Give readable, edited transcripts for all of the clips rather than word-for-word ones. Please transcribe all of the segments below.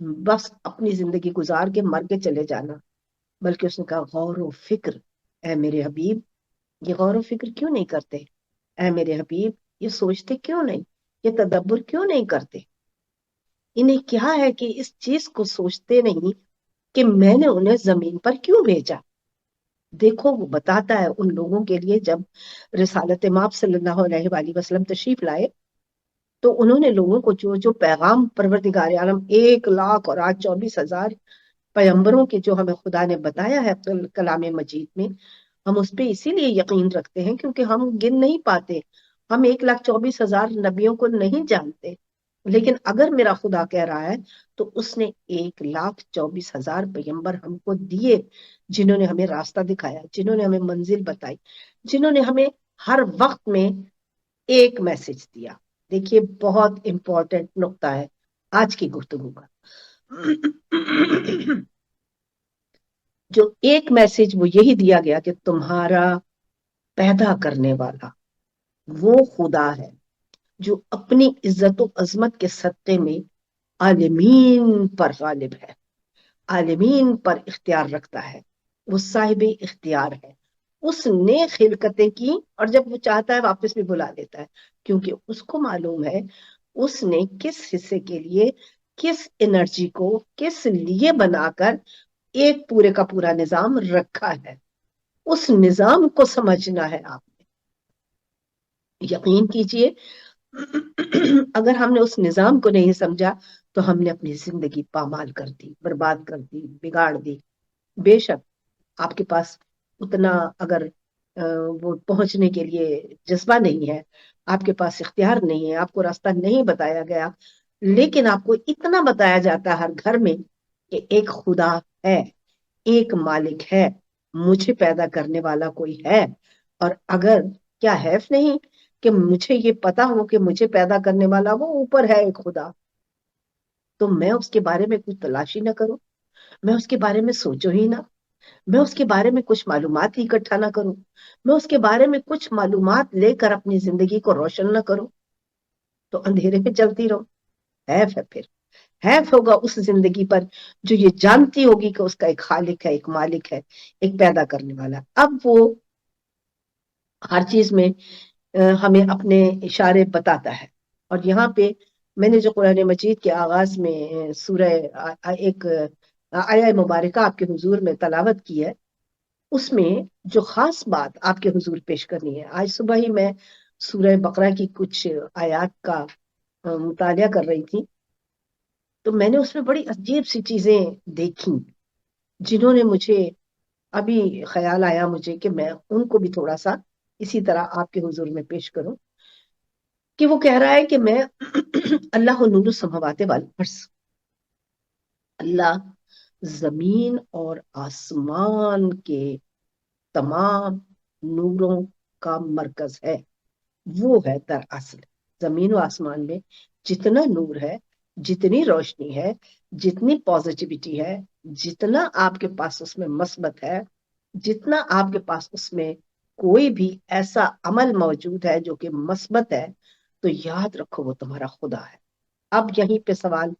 بس اپنی زندگی گزار کے مر کے چلے جانا، بلکہ اس نے کہا غور و فکر، اے میرے حبیب یہ غور و فکر کیوں نہیں کرتے، اے میرے حبیب یہ سوچتے کیوں نہیں، یہ تدبر کیوں نہیں کرتے، انہیں کیا ہے کہ اس چیز کو سوچتے نہیں کہ میں نے انہیں زمین پر کیوں بھیجا۔ دیکھو وہ بتاتا ہے ان لوگوں کے لیے، جب رسالت مآب صلی اللہ علیہ وآلہ وسلم تشریف لائے تو انہوں نے لوگوں کو جو جو پیغام پروردگار عالم 1,00,000 اور آج 24,000 پیغمبروں کے جو ہمیں خدا نے بتایا ہے کلام مجید میں، ہم اس پہ اسی لیے یقین رکھتے ہیں کیونکہ ہم گن نہیں پاتے، ہم 1,24,000 نبیوں کو نہیں جانتے، لیکن اگر میرا خدا کہہ رہا ہے تو اس نے 1,24,000 پیغمبر ہم کو دیے، جنہوں نے ہمیں راستہ دکھایا، جنہوں نے ہمیں منزل بتائی، جنہوں نے ہمیں ہر وقت میں ایک میسج دیا۔ دیکھیے بہت امپورٹنٹ نقطہ ہے آج کی گفتگو کا، جو ایک میسج وہ یہی دیا گیا کہ تمہارا پیدا کرنے والا وہ خدا ہے جو اپنی عزت و عظمت کے صدقے میں عالمین پر غالب ہے، عالمین پر اختیار رکھتا ہے، وہ صاحب اختیار ہے، اس نے خلقتیں کی اور جب وہ چاہتا ہے واپس بھی بلا لیتا ہے، کیونکہ اس کو معلوم ہے اس نے کس حصے کے لیے کس انرجی کو کس لیے بنا کر ایک پورے کا پورا نظام رکھا ہے، اس نظام کو سمجھنا ہے آپ نے، یقین کیجئے اگر ہم نے اس نظام کو نہیں سمجھا تو ہم نے اپنی زندگی پامال کر دی، برباد کر دی، بگاڑ دی۔ بے شک آپ کے پاس اتنا اگر وہ پہنچنے کے لیے جذبہ نہیں ہے، آپ کے پاس اختیار نہیں ہے، آپ کو راستہ نہیں بتایا گیا، لیکن آپ کو اتنا بتایا جاتا ہے ہر گھر میں کہ ایک خدا ہے، ایک مالک ہے، مجھے پیدا کرنے والا کوئی ہے، اور اگر کیا حیف نہیں کہ مجھے یہ پتا ہو کہ مجھے پیدا کرنے والا وہ اوپر ہے ایک خدا، تو میں اس کے بارے میں کچھ تلاشی نہ کروں، میں اس کے بارے میں سوچوں ہی نہ، میں اس کے بارے میں کچھ معلومات ہی اکٹھا نہ کروں، میں اس کے بارے میں کچھ معلومات لے کر اپنی زندگی کو روشن نہ کروں، تو اندھیرے میں چلتی رہو۔ حیف ہے، پھر حیف ہوگا اس زندگی پر جو یہ جانتی ہوگی کہ اس کا ایک خالق ہے، ایک مالک ہے، ایک پیدا کرنے والا۔ اب وہ ہر چیز میں ہمیں اپنے اشارے بتاتا ہے، اور یہاں پہ میں نے جو قرآن مجید کے آغاز میں سورہ ایک آیہ مبارکہ آپ کے حضور میں تلاوت کی ہے، اس میں جو خاص بات آپ کے حضور پیش کرنی ہے، آج صبح ہی میں سورہ بقرہ کی کچھ آیات کا مطالعہ کر رہی تھی، تو میں نے اس میں بڑی عجیب سی چیزیں دیکھی جنہوں نے مجھے ابھی خیال آیا مجھے کہ میں ان کو بھی تھوڑا سا اسی طرح آپ کے حضور میں پیش کروں، کہ وہ کہہ رہا ہے کہ میں اللہ نور السماوات والارض، اللہ زمین اور آسمان کے تمام نوروں کا مرکز ہے، وہ ہے دراصل زمین و آسمان میں جتنا نور ہے، جتنی روشنی ہے، جتنی پازیٹیوٹی ہے، جتنا آپ کے پاس اس میں مثبت ہے، جتنا آپ کے پاس اس میں کوئی بھی ایسا عمل موجود ہے جو کہ مثبت ہے، تو یاد رکھو وہ تمہارا خدا ہے۔ اب یہیں پہ سوال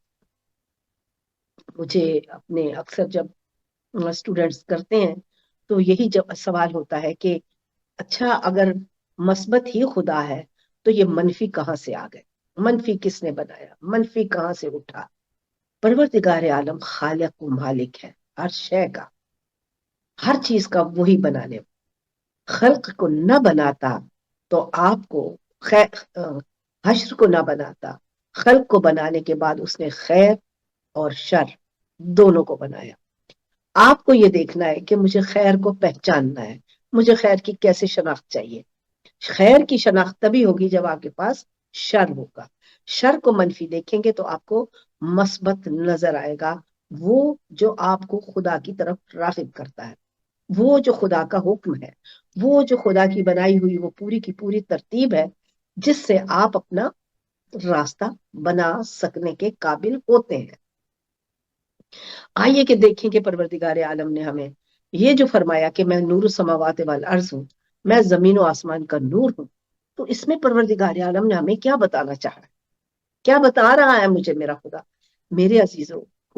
مجھے اپنے اکثر جب اسٹوڈنٹس کرتے ہیں تو یہی جب سوال ہوتا ہے کہ اچھا اگر مثبت ہی خدا ہے تو یہ منفی کہاں سے آ گئے، منفی کس نے بنایا، منفی کہاں سے اٹھا؟ پروردگار عالم خالق و مالک ہے ہر شے کا، ہر چیز کا وہی بنانے، خلق کو نہ بناتا تو آپ کو حشر کو نہ بناتا، خلق کو بنانے کے بعد اس نے خیر اور شر دونوں کو بنایا۔ آپ کو یہ دیکھنا ہے کہ مجھے خیر کو پہچاننا ہے، مجھے خیر کی کیسے شناخت چاہیے، خیر کی شناخت تبھی ہوگی جب آپ کے پاس شر ہوگا، شر کو منفی دیکھیں گے تو آپ کو مثبت نظر آئے گا، وہ جو آپ کو خدا کی طرف راغب کرتا ہے، وہ جو خدا کا حکم ہے، وہ جو خدا کی بنائی ہوئی وہ پوری کی پوری ترتیب ہے جس سے آپ اپنا راستہ بنا سکنے کے قابل ہوتے ہیں۔ آئیے کہ دیکھیں کہ پروردگار عالم نے ہمیں یہ جو فرمایا کہ میں نور السماوات والارض ہوں، میں زمین و آسمان کا نور ہوں، تو اس میں پروردگار عالم نے ہمیں کیا بتانا چاہا ہے، کیا بتا رہا ہے مجھے میرا خدا؟ میرے عزیزوں،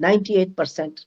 98%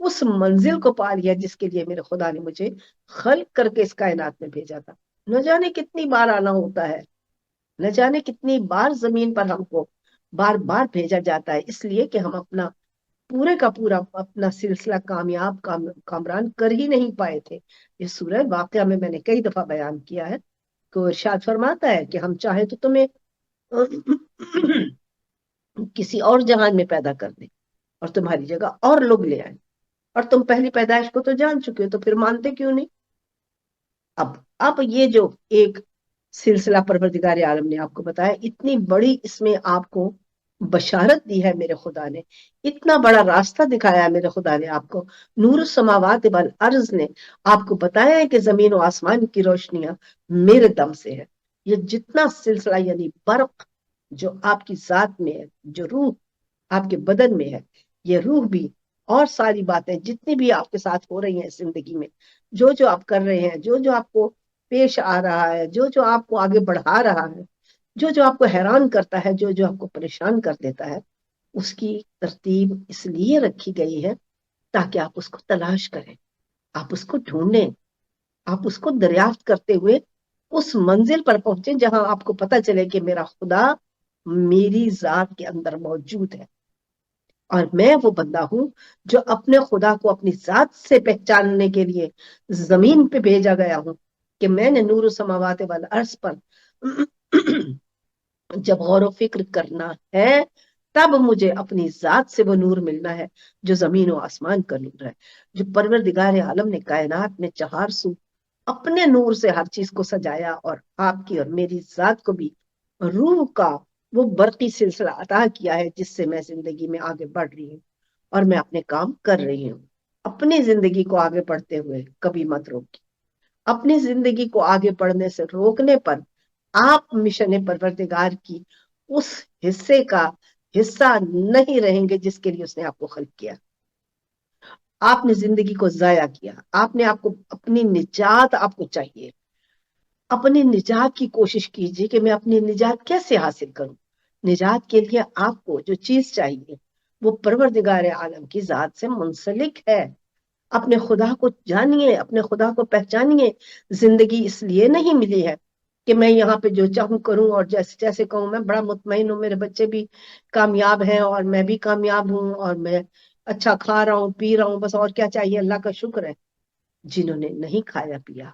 اس منزل کو پا لیا جس کے لیے میرے خدا نے مجھے خلق کر کے اس کائنات میں بھیجا تھا. نہ جانے کتنی بار آنا ہوتا ہے، نہ جانے کتنی بار زمین پر ہم کو بار بار بھیجا جاتا ہے، اس لیے کہ ہم اپنا پورے کا پورا اپنا سلسلہ کامران کر ہی نہیں پائے تھے. یہ سورہ واقعہ میں نے کئی دفعہ بیان کیا ہے کہ وہ ارشاد فرماتا ہے کہ ہم چاہیں تو تمہیں کسی اور جہان میں پیدا کر دیں اور تمہاری جگہ اور لوگ لے آئیں، اور تم پہلی پیدائش کو تو جان چکے ہو، تو پھر مانتے کیوں نہیں؟ اب یہ جو ایک سلسلہ پروردگار عالم نے آپ کو بتایا، اتنی بڑی اس میں آپ کو بشارت دی ہے میرے خدا نے، اتنا بڑا راستہ دکھایا ہے میرے خدا نے آپ کو. نور السماوات والارض نے آپ کو بتایا ہے کہ زمین و آسمان کی روشنیاں میرے دم سے ہے. یہ جتنا سلسلہ یعنی برق جو آپ کی ذات میں ہے، جو روح آپ کے بدن میں ہے، یہ روح بھی اور ساری باتیں جتنی بھی آپ کے ساتھ ہو رہی ہیں زندگی میں، جو آپ کر رہے ہیں، جو آپ کو پیش آ رہا ہے، جو آپ کو آگے بڑھا رہا ہے، جو آپ کو حیران کرتا ہے، جو آپ کو پریشان کر دیتا ہے، اس کی ترتیب اس لیے رکھی گئی ہے تاکہ آپ اس کو تلاش کریں، آپ اس کو ڈھونڈیں، آپ اس کو دریافت کرتے ہوئے اس منزل پر پہنچیں جہاں آپ کو پتہ چلے کہ میرا خدا میری ذات کے اندر موجود ہے، اور میں وہ بندہ ہوں جو اپنے خدا کو اپنی ذات سے پہچاننے کے لیے زمین پہ بھیجا گیا ہوں. کہ میں نے نور السماوات والارض پر جب غور و فکر کرنا ہے، تب مجھے اپنی ذات سے وہ نور ملنا ہے جو زمین و آسمان کا نور ہے، جو پروردگار عالم نے کائنات میں چہار سو اپنے نور سے ہر چیز کو سجایا، اور آپ کی اور میری ذات کو بھی روح کا وہ برقی سلسلہ عطا کیا ہے جس سے میں زندگی میں آگے بڑھ رہی ہوں اور میں اپنے کام کر رہی ہوں. اپنی زندگی کو آگے بڑھتے ہوئے کبھی مت روکی. اپنی زندگی کو آگے بڑھنے سے روکنے پر آپ مشن پروردگار کی اس حصے کا حصہ نہیں رہیں گے جس کے لیے اس نے آپ کو خلق کیا. آپ نے زندگی کو ضائع کیا، آپ نے آپ کو اپنی نجات آپ کو چاہیے. اپنی نجات کی کوشش کیجیے کہ میں اپنی نجات کیسے حاصل کروں. نجات کے لیے آپ کو جو چیز چاہیے وہ پروردگار عالم کی ذات سے منسلک ہے. اپنے خدا کو جانیے، اپنے خدا کو پہچانیے. زندگی اس لیے نہیں ملی ہے کہ میں یہاں پہ جو چاہوں کروں اور جیسے جیسے کہوں. میں بڑا مطمئن ہوں، میرے بچے بھی کامیاب ہیں اور میں بھی کامیاب ہوں، اور میں اچھا کھا رہا ہوں پی رہا ہوں، بس اور کیا چاہیے. اللہ کا شکر ہے. جنہوں نے نہیں کھایا پیا،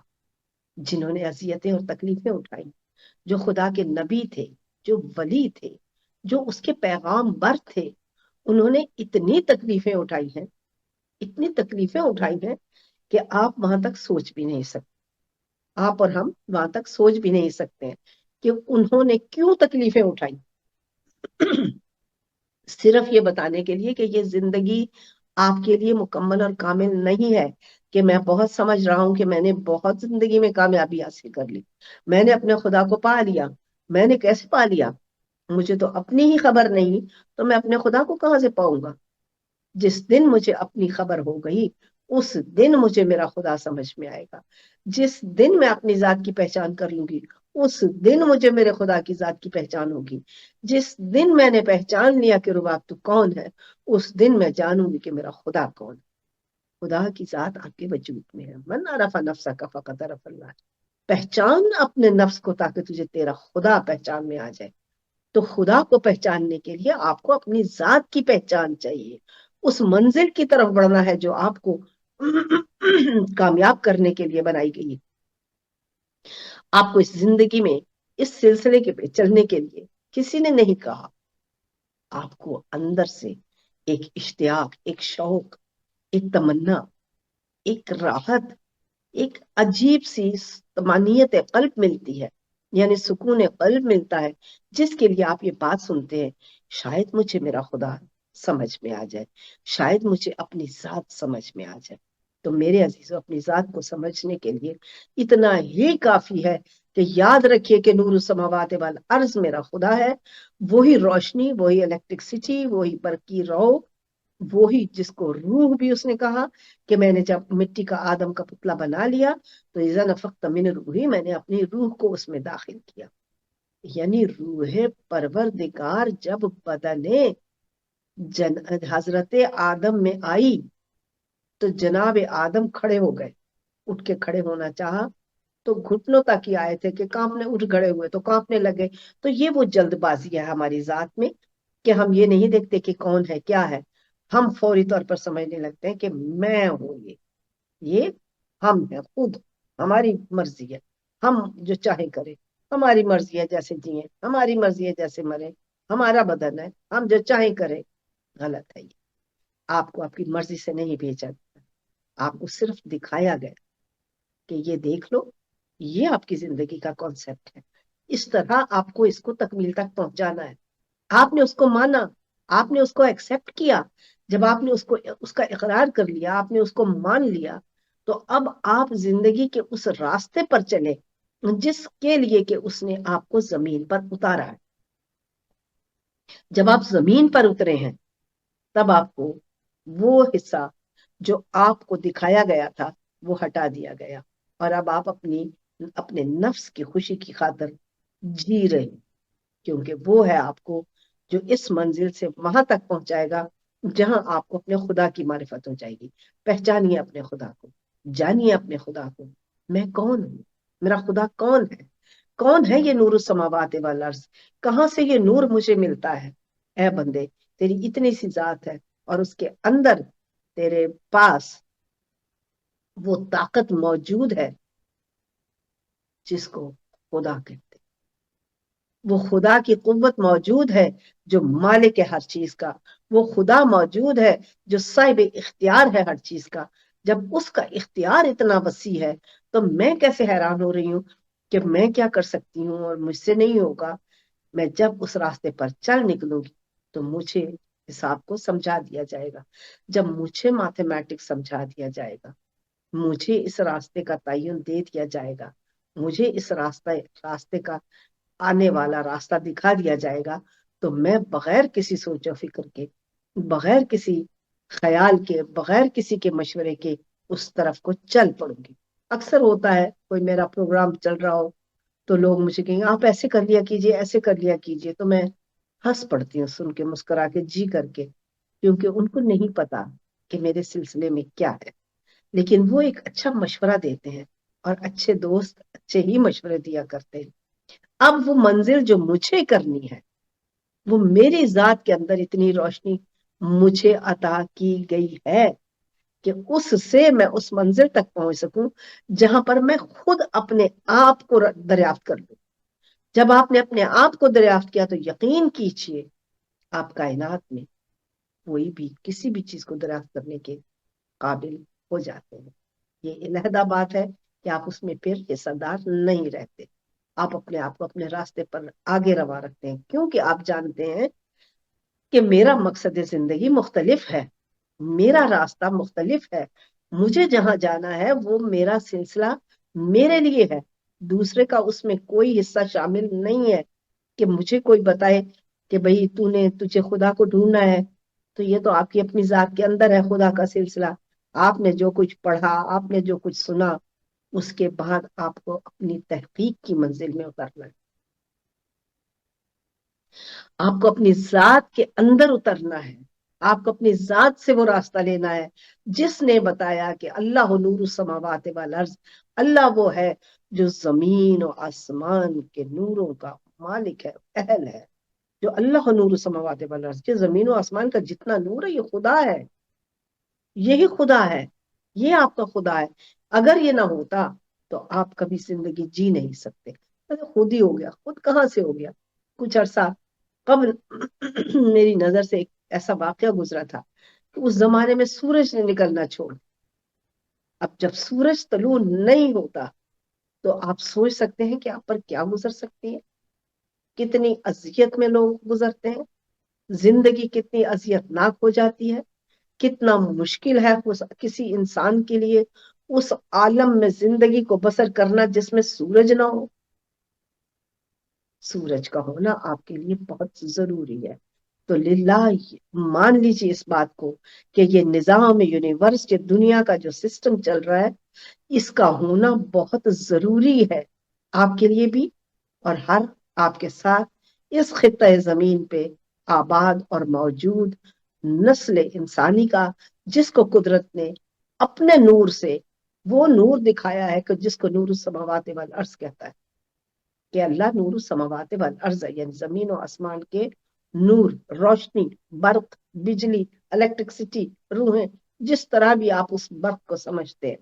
جنہوں نے اذیتیں اور تکلیفیں اٹھائی، جو خدا کے نبی تھے، جو ولی تھے، جو اس کے پیغام بر تھے، انہوں نے اتنی تکلیفیں اٹھائی ہیں، اتنی تکلیفیں اٹھائی ہیں کہ آپ وہاں تک سوچ بھی نہیں سکتے. آپ اور ہم وہاں تک سوچ بھی نہیں سکتے ہیں کہ انہوں نے کیوں تکلیفیں اٹھائی. صرف یہ بتانے کے لیے کہ یہ زندگی آپ کے لیے مکمل اور کامل نہیں ہے کہ میں بہت سمجھ رہا ہوں کہ میں نے بہت زندگی میں کامیابی حاصل کر لی، میں نے اپنے خدا کو پا لیا. میں نے کیسے پا لیا؟ مجھے تو اپنی ہی خبر نہیں، تو میں اپنے خدا کو کہاں سے پاؤں گا؟ جس دن مجھے اپنی خبر ہو گئی، اس دن مجھے میرا خدا سمجھ میں آئے گا. جس دن میں اپنی ذات کی پہچان کر لوں گی، اس دن مجھے میرے خدا کی ذات کی پہچان ہوگی. جس دن میں نے پہچان لیا کہ رباب تو کون ہے، اس دن میں جانوں گی کہ میرا خدا کون ہے. خدا کی ذات آپ کے وجود میں ہے. من عرف نفسہ کا فقط عرف اللہ. پہچان اپنے نفس کو تاکہ تجھے تیرا خدا پہچان میں آ جائے. تو خدا کو پہچاننے کے لیے آپ کو اپنی ذات کی پہچان چاہیے. اس منزل کی طرف بڑھنا ہے جو آپ کو کامیاب کرنے کے لیے بنائی گئی. آپ کو اس زندگی میں اس سلسلے کے پہ چلنے کے لیے کسی نے نہیں کہا. آپ کو اندر سے ایک اشتیاق، ایک شوق، ایک تمنا، ایک راحت، ایک عجیب سی طمانینت قلب ملتی ہے، یعنی سکون قلب ملتا ہے، جس کے لیے آپ یہ بات سنتے ہیں شاید مجھے میرا خدا سمجھ میں آ جائے، شاید مجھے اپنی ذات سمجھ میں آ جائے. تو میرے عزیزوں، اپنی ذات کو سمجھنے کے لیے اتنا ہی کافی ہے کہ یاد رکھیے کہ نور السماوات والارض میرا خدا ہے. وہی روشنی، وہی الیکٹرکسٹی، وہی برقی رو، وہی جس کو روح بھی اس نے کہا کہ میں نے جب مٹی کا آدم کا پتلا بنا لیا تو اذا نفخت من روحی، میں نے اپنی روح کو اس میں داخل کیا. یعنی روح پروردگار جب بدن حضرت آدم میں آئی تو جناب آدم کھڑے ہو گئے، اٹھ کے کھڑے ہونا چاہا تو گھٹنوں تک ہی آئے تھے کہ کانپنے، اٹھ کھڑے ہوئے تو کانپنے لگے۔ تو یہ وہ جلد بازی ہے ہماری ذات میں کہ ہم یہ نہیں دیکھتے کہ کون ہے کیا ہے، ہم فوری طور پر سمجھنے لگتے ہیں کہ میں ہوں یہ ہم ہے، خود ہماری مرضی ہے، ہم جو چاہے کریں، ہماری مرضی ہے جیسے جیئیں، ہماری مرضی ہے جیسے مرے، ہمارا بدن ہے، ہم جو چاہے کریں۔ غلط ہے یہ، آپ کو آپ کی مرضی سے نہیں بھیجا گیا، آپ کو صرف دکھایا گیا کہ یہ دیکھ لو، یہ آپ کی زندگی کا کانسیپٹ ہے، اس طرح آپ کو اس کو تکمیل تک پہنچانا ہے۔ آپ نے اس کو مانا، آپ نے اس کو ایکسپٹ کیا، جب آپ نے اس کا اقرار کر لیا، آپ نے اس کو مان لیا، تو اب آپ زندگی کے اس راستے پر چلے جس کے لیے کہ اس نے آپ کو زمین پر اتارا ہے۔ جب آپ زمین پر اترے ہیں تب آپ کو وہ حصہ جو آپ کو دکھایا گیا تھا وہ ہٹا دیا گیا، اور اب آپ اپنے نفس کی خوشی کی خاطر جی رہے، کیونکہ وہ ہے آپ کو جو اس منزل سے وہاں تک پہنچائے گا جہاں آپ کو اپنے خدا کی معرفت ہو جائے گی۔ پہچانیے اپنے خدا کو، جانیے اپنے خدا کو، میں کون ہوں، میرا خدا کون ہے، کون ہے یہ نور السماوات والارض، کہاں سے یہ نور مجھے ملتا ہے۔ اے بندے، تیری اتنی سی ذات ہے اور اس کے اندر تیرے پاس وہ طاقت موجود ہے جس کو خدا کہتے، وہ خدا کی قوت موجود ہے جو مالک ہے ہر چیز کا، وہ خدا موجود ہے جو صاحب اختیار ہے ہر چیز کا۔ جب اس کا اختیار اتنا وسیع ہے تو میں کیسے حیران ہو رہی ہوں کہ میں کیا کر سکتی ہوں اور مجھ سے نہیں ہوگا۔ میں جب اس راستے پر چل نکلوں گی تو مجھے حساب کو سمجھا دیا جائے گا، جب مجھے میتھمیٹکس سمجھا دیا جائے گا، مجھے اس راستے کا تعین دے دیا جائے گا، مجھے اس راستے کا آنے والا راستہ دکھا دیا جائے گا، تو میں بغیر کسی سوچ و فکر کے، بغیر کسی خیال کے، بغیر کسی کے مشورے کے اس طرف کو چل پڑوں گی۔ اکثر ہوتا ہے کوئی میرا پروگرام چل رہا ہو تو لوگ مجھے کہیں گے آپ ایسے کر لیا کیجئے، ایسے کر لیا کیجئے، تو میں ہنس پڑتی ہوں سن کے، مسکرا کے، جی کر کے، کیونکہ ان کو نہیں پتا کہ میرے سلسلے میں کیا ہے، لیکن وہ ایک اچھا مشورہ دیتے ہیں، اور اچھے دوست اچھے ہی مشورے دیا کرتے ہیں۔ اب وہ منزل جو مجھے کرنی ہے، وہ میری ذات کے اندر اتنی روشنی مجھے عطا کی گئی ہے کہ اس سے میں اس منزل تک پہنچ سکوں جہاں پر میں خود اپنے آپ کو دریافت کر لوں۔ جب آپ نے اپنے آپ کو دریافت کیا تو یقین کیجیے آپ کائنات میں کوئی بھی کسی بھی چیز کو دریافت کرنے کے قابل ہو جاتے ہیں۔ یہ علیحدہ بات ہے کہ آپ اس میں پھر حصہ دار نہیں رہتے، آپ اپنے آپ کو اپنے راستے پر آگے روا رکھتے ہیں، کیونکہ آپ جانتے ہیں کہ میرا مقصد زندگی مختلف ہے، میرا راستہ مختلف ہے، مجھے جہاں جانا ہے وہ میرا سلسلہ میرے لیے ہے، دوسرے کا اس میں کوئی حصہ شامل نہیں ہے کہ مجھے کوئی بتائے کہ بھئی تجھے خدا کو ڈھونڈنا ہے، تو یہ تو آپ کی اپنی ذات کے اندر ہے خدا کا سلسلہ۔ آپ نے جو کچھ پڑھا، آپ نے جو کچھ سنا، اس کے بعد آپ کو اپنی تحقیق کی منزل میں اترنا ہے، آپ کو اپنی ذات کے اندر اترنا ہے، آپ کو اپنی ذات سے وہ راستہ لینا ہے جس نے بتایا کہ اللہ نور السماوات والارض، اللہ وہ ہے جو زمین و آسمان کے نوروں کا مالک ہے، اہل ہے۔ جو اللہ نور السماوات والارض، جو زمین و آسمان کا جتنا نور ہے یہ خدا ہے، یہی خدا ہے، یہ آپ کا خدا ہے۔ اگر یہ نہ ہوتا تو آپ کبھی زندگی جی نہیں سکتے۔ خود ہی ہو گیا، خود کہاں سے ہو گیا؟ کچھ عرصہ قبل میری نظر سے ایک ایسا واقعہ گزرا تھا کہ اس زمانے میں سورج نے نکلنا چھوڑ، اب جب سورج طلوع نہیں ہوتا تو آپ سوچ سکتے ہیں کہ آپ پر کیا گزر سکتی ہے، کتنی اذیت میں لوگ گزرتے ہیں، زندگی کتنی اذیت ناک ہو جاتی ہے، کتنا مشکل ہے کسی انسان کے لیے اس عالم میں زندگی کو بسر کرنا جس میں سورج نہ ہو۔ سورج کا ہونا آپ کے لیے بہت ضروری ہے، تو للہ مان لیجیے اس بات کو کہ یہ نظام یونیورس کے دنیا کا جو سسٹم چل رہا ہے اس کا ہونا بہت ضروری ہے آپ کے لیے بھی، اور ہر آپ کے ساتھ اس خطہ زمین پہ آباد اور موجود نسل انسانی کا جس کو قدرت نے اپنے نور سے وہ نور دکھایا ہے کہ جس کو نور السماوات والارض کہتا ہے، کہ اللہ نور السماوات والارض یعنی زمین و آسمان کے نور، روشنی، برق، بجلی، الیکٹرکسٹی، روحیں، جس طرح بھی آپ اس برق کو سمجھتے ہیں،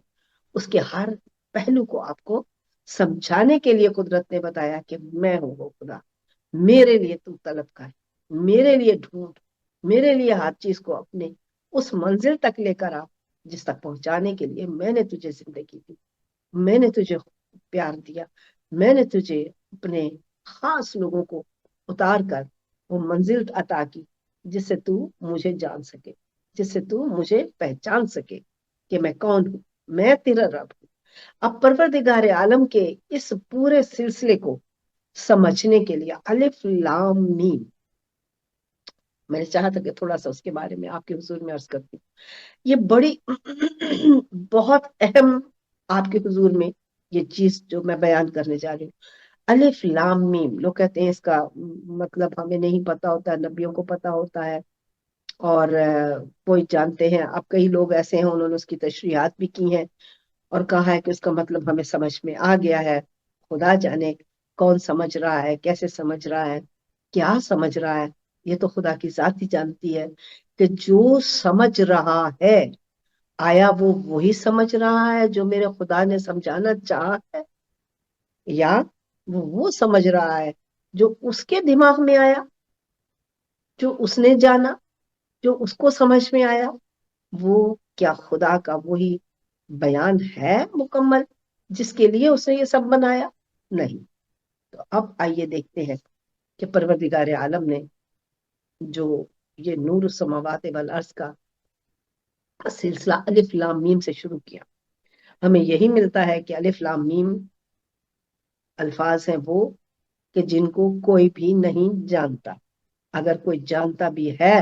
اس کے ہر پہلو کو آپ کو سمجھانے کے لیے قدرت نے بتایا کہ میں ہوں وہ خدا، میرے لیے تو طلب کر، میرے لیے ڈھونڈ، میرے لیے ہر چیز کو اپنے اس منزل تک لے کر آ جس تک پہنچانے کے لیے میں نے تجھے زندگی دی، میں نے تجھے پیار دیا، میں نے تجھے اپنے خاص لوگوں کو اتار کر وہ منزل عطا کی جس سے تو مجھے جان سکے، جس سے تو مجھے پہچان سکے کہ میں کون ہوں، میں تیرا رب ہوں۔ اب پروردگار عالم کے اس پورے سلسلے کو سمجھنے کے لیے الف لام میم، میں نے چاہا تھا کہ تھوڑا سا اس کے بارے میں آپ کے حضور میں عرض کرتی ہوں، یہ بڑی بہت اہم آپ کے حضور میں یہ چیز جو میں بیان کرنے جا رہی ہوں، الف لام میم۔ لوگ کہتے ہیں اس کا مطلب ہمیں نہیں پتا ہوتا، نبیوں کو پتا ہوتا ہے اور کوئی جانتے ہیں، اب کئی لوگ ایسے ہیں انہوں نے اس کی تشریحات بھی کی ہیں اور کہا ہے کہ اس کا مطلب ہمیں سمجھ میں آ گیا ہے، خدا جانے کون سمجھ رہا ہے، کیسے سمجھ رہا ہے، کیا سمجھ رہا ہے، یہ تو خدا کی ذات ہی جانتی ہے کہ جو سمجھ رہا ہے آیا وہ وہی سمجھ رہا ہے جو میرے خدا نے سمجھانا چاہا ہے، یا وہ سمجھ رہا ہے جو اس کے دماغ میں آیا، جو اس نے جانا، جو اس کو سمجھ میں آیا، وہ کیا خدا کا وہی بیان ہے مکمل جس کے لیے اس نے یہ سب بنایا؟ نہیں۔ تو اب آئیے دیکھتے ہیں کہ پروردگار عالم نے جو یہ نور السماوات والارض کا سلسلہ الف لام میم سے شروع کیا، ہمیں یہی ملتا ہے کہ الف لام میم الفاظ ہیں وہ کہ جن کو کوئی بھی نہیں جانتا، اگر کوئی جانتا بھی ہے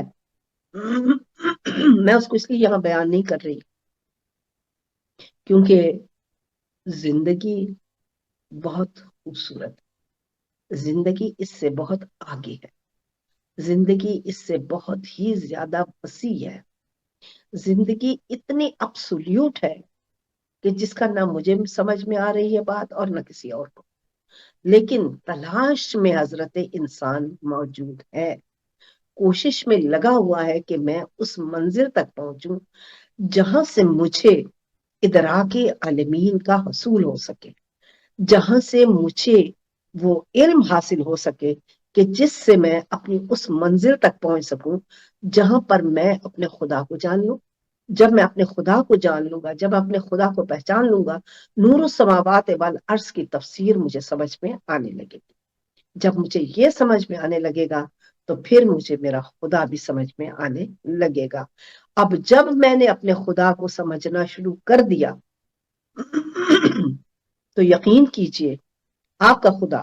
میں اس کو اس لیے یہاں بیان نہیں کر رہی کیونکہ زندگی بہت خوبصورت، زندگی اس سے بہت آگے ہے، زندگی اس سے بہت ہی زیادہ وسیع ہے، زندگی اتنی ابسولوٹ ہے کہ جس کا نہ مجھے سمجھ میں آ رہی ہے بات اور نہ کسی اور کو، لیکن تلاش میں حضرت انسان موجود ہے، کوشش میں لگا ہوا ہے کہ میں اس منزل تک پہنچوں جہاں سے مجھے ادراک عالمین کا حصول ہو سکے، جہاں سے مجھے وہ علم حاصل ہو سکے کہ جس سے میں اپنی اس منزل تک پہنچ سکوں جہاں پر میں اپنے خدا کو جان لوں۔ جب میں اپنے خدا کو جان لوں گا، جب اپنے خدا کو پہچان لوں گا، نور السماوات والارض کی تفسیر مجھے سمجھ میں آنے لگے گی۔ جب مجھے یہ سمجھ میں آنے لگے گا تو پھر مجھے میرا خدا بھی سمجھ میں آنے لگے گا۔ اب جب میں نے اپنے خدا کو سمجھنا شروع کر دیا تو یقین کیجئے آپ کا خدا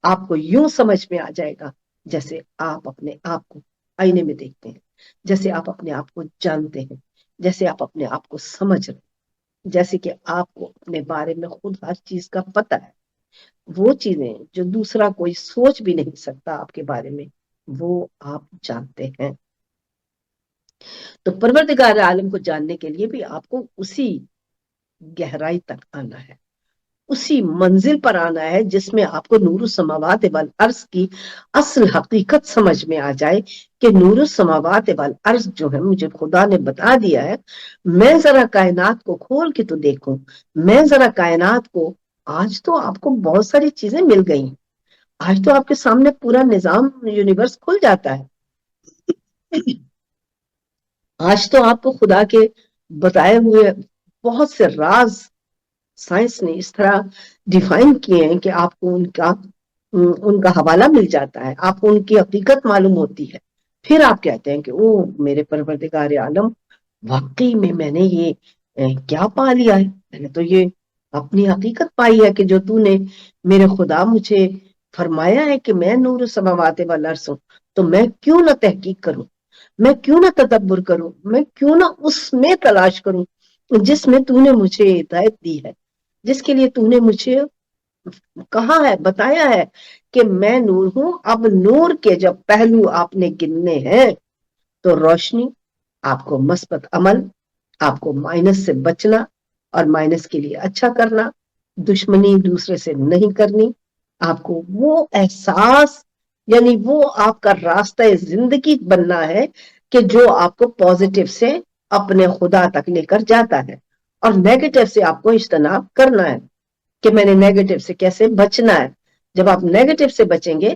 آپ کو یوں سمجھ میں آ جائے گا جیسے آپ اپنے آپ کو آئینے میں دیکھتے ہیں، جیسے آپ اپنے آپ کو جانتے ہیں، جیسے آپ اپنے آپ کو سمجھ رہے ہیں، جیسے کہ آپ کو اپنے بارے میں خود ہر چیز کا پتہ ہے، وہ چیزیں جو دوسرا کوئی سوچ بھی نہیں سکتا آپ کے بارے میں وہ آپ جانتے ہیں۔ تو پروردگار عالم کو جاننے کے لیے بھی آپ کو اسی گہرائی تک آنا ہے، اسی منزل پر آنا ہے جس میں آپ کو نور السماوات والارض کی اصل حقیقت سمجھ میں آ جائے کہ نور السماوات والارض جو ہے مجھے خدا نے بتا دیا ہے، میں ذرا کائنات کو کھول کے تو دیکھوں، میں ذرا کائنات کو، آج تو آپ کو بہت ساری چیزیں مل گئی، آج تو آپ کے سامنے پورا نظام یونیورس کھل جاتا ہے، آج تو آپ کو خدا کے بتائے ہوئے بہت سے راز سائنس نے اس طرح ڈیفائن کیے ہیں کہ آپ کو ان کا حوالہ مل جاتا ہے، آپ کو ان کی حقیقت معلوم ہوتی ہے، پھر آپ کہتے ہیں کہ او میرے پروردگار عالم، واقعی میں نے یہ کیا پا لیا ہے، میں نے تو یہ اپنی حقیقت پائی ہے کہ جو تو نے میرے خدا مجھے فرمایا ہے کہ میں نور السماوات والارض ہوں، تو میں کیوں نہ تحقیق کروں، میں کیوں نہ تدبر کروں، میں کیوں نہ اس میں تلاش کروں جس میں تو نے مجھے ہدایت دی ہے، جس کے لیے تو نے مجھے کہا ہے، بتایا ہے کہ میں نور ہوں۔ اب نور کے جب پہلو آپ نے گننے ہیں تو روشنی، آپ کو مثبت عمل، آپ کو مائنس سے بچنا اور مائنس کے لیے اچھا کرنا، دشمنی دوسرے سے نہیں کرنی، آپ کو وہ احساس یعنی وہ آپ کا راستہ زندگی بننا ہے کہ جو آپ کو پازیٹیو سے اپنے خدا تک لے کر جاتا ہے، اور نیگیٹو سے آپ کو اجتناب کرنا ہے کہ میں نے نیگیٹو سے کیسے بچنا ہے۔ جب آپ نیگیٹو سے بچیں گے